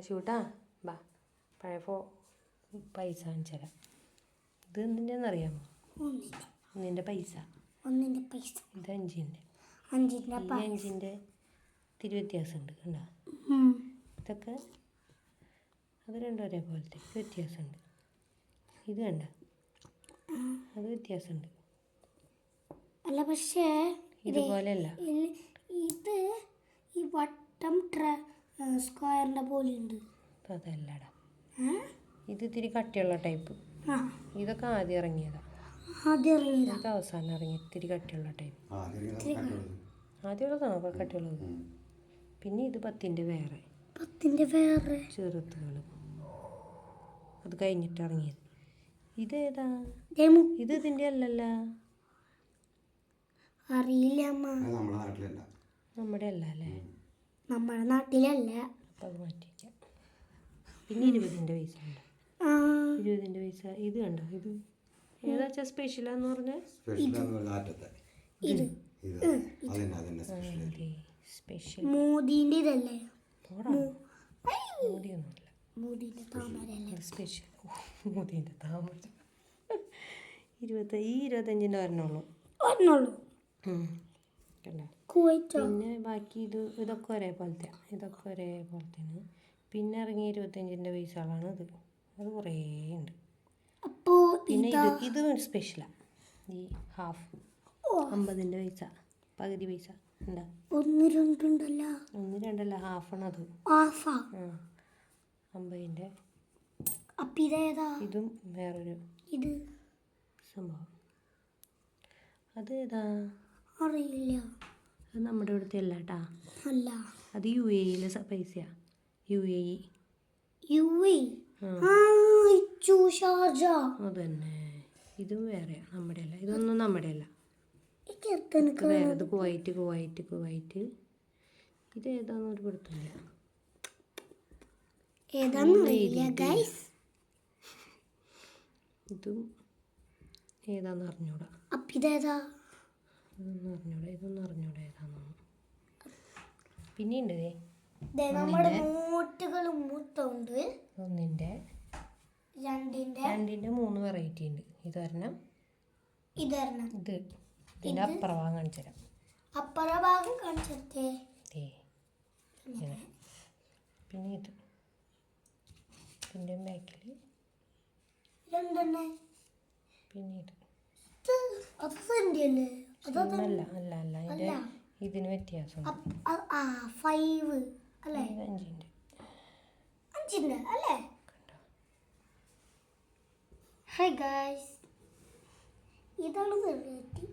ശൂട്ടാ ബാ പഴയ പൈസ കാണിച്ചു തരാം. ഇത് എന്തിൻ്റെന്നറിയാമോ? ഒന്നിൻ്റെ പൈസ. ഇത് അഞ്ചിൻ്റെ. ഈ അഞ്ചിൻ്റെ ഇത്തിരി വ്യത്യാസമുണ്ട് കണ്ടോ? ഇതൊക്കെ അത് രണ്ടും ഒരേപോലത്തെ വ്യത്യാസമുണ്ട്. ഇത് കണ്ട അത് വ്യത്യാസമുണ്ട്. അല്ല പക്ഷേ ഇതുപോലെയല്ല. ഇത് ഈ വട്ടം സ്ക്വയറിന്റെ പോലെ ഉണ്ട്. അതല്ലടാ, ഇത് ഇത്തിരി കട്ടിയുള്ള ടൈപ്പ്. ഇതൊക്കെ ആദ്യം ഇറങ്ങിയതാ. ഇതൊക്കെ അവസാനം ഇറങ്ങി ഇത്തിരി കട്ടിയുള്ള ടൈപ്പ്. ആദ്യമുള്ളതാണോ കട്ടിയുള്ളത്? പിന്നെ ഇത് 10ൻ്റെ വേറെ ചെറുത്തുകൾ, അത് കഴിഞ്ഞിട്ട് ഇറങ്ങിയത്. ഇതേതാ? ഇത് ഇതിൻ്റെ അല്ലല്ല. അറിയില്ല. നമ്മുടെ അല്ല അല്ലേ? നമ്മുടെ നാട്ടിലല്ല. അപ്പം അത് മാറ്റിക്കാം. പിന്നെ 20ൻ്റെ പൈസ ഉണ്ട്. 20ൻ്റെ പൈസ ഇത് കണ്ടോ? ഇത് ഏതാ സ്പെഷ്യലാന്ന് പറഞ്ഞാൽ സ്പെഷ്യൽ മോദിൻ്റെ ഇതല്ലേ? മോദിയൊന്നുമല്ല, സ്പെഷ്യൽ മോദിൻ്റെ താമര. 25ൻ്റെ ഒരെണ്ണുള്ളൂ. പിന്നെ ബാക്കി ഇതൊക്കെ ഒരേപോലത്തെയാണ്. പിന്നെ ഇറങ്ങിയ 25ൻ്റെ പൈസകളാണ് ഇത്. അത് കുറേ ഉണ്ട്. പിന്നെ ഇത് സ്പെഷ്യലാണ്. ഈ ഹാഫ് 50ൻ്റെ പൈസ, പകുതി പൈസ ഉണ്ടാ? 1 2 ഹാഫാണത്. 50ൻ്റെ. ഇതും വേറൊരു സംഭവം. അത് ഏതാ അറിയില്ല. അത് നമ്മുടെ ഇവിടുത്തെ അല്ല കേട്ടാ. അല്ല, അത് UAE പൈസയാ. UAE അത് തന്നെ. ഇതും വേറെയാ, നമ്മുടെ അല്ല. ഇതൊന്നും നമ്മുടെ അല്ല. വേറെ ഇത് കുവൈറ്റ്. ഇത് ഏതാന്ന് ഒരു പിടുത്തമില്ല. ഇതും ഏതാന്ന് അറിഞ്ഞൂടാ. ഇതൊന്നും അറിഞ്ഞൂടാ ഏതാന്ന്. പിന്നെയുണ്ട് ഒന്നിൻ്റെ 2ൻ്റെ 3 വെറൈറ്റി ഉണ്ട്. ഇതൊരെണ്ണം. ഇതിൻ്റെ അപ്പുറഭാഗം കാണിച്ചു തരാം. പിന്നെ ഇത് ഇതിൻ്റെ ബാക്കിൽ. പിന്നെ അല്ല ഇതിന് വ്യത്യാസം. 5ൻ്റെ അല്ലേ? ഹായ് ഗായ്സ്, ഇതാണ് വെറൈറ്റി.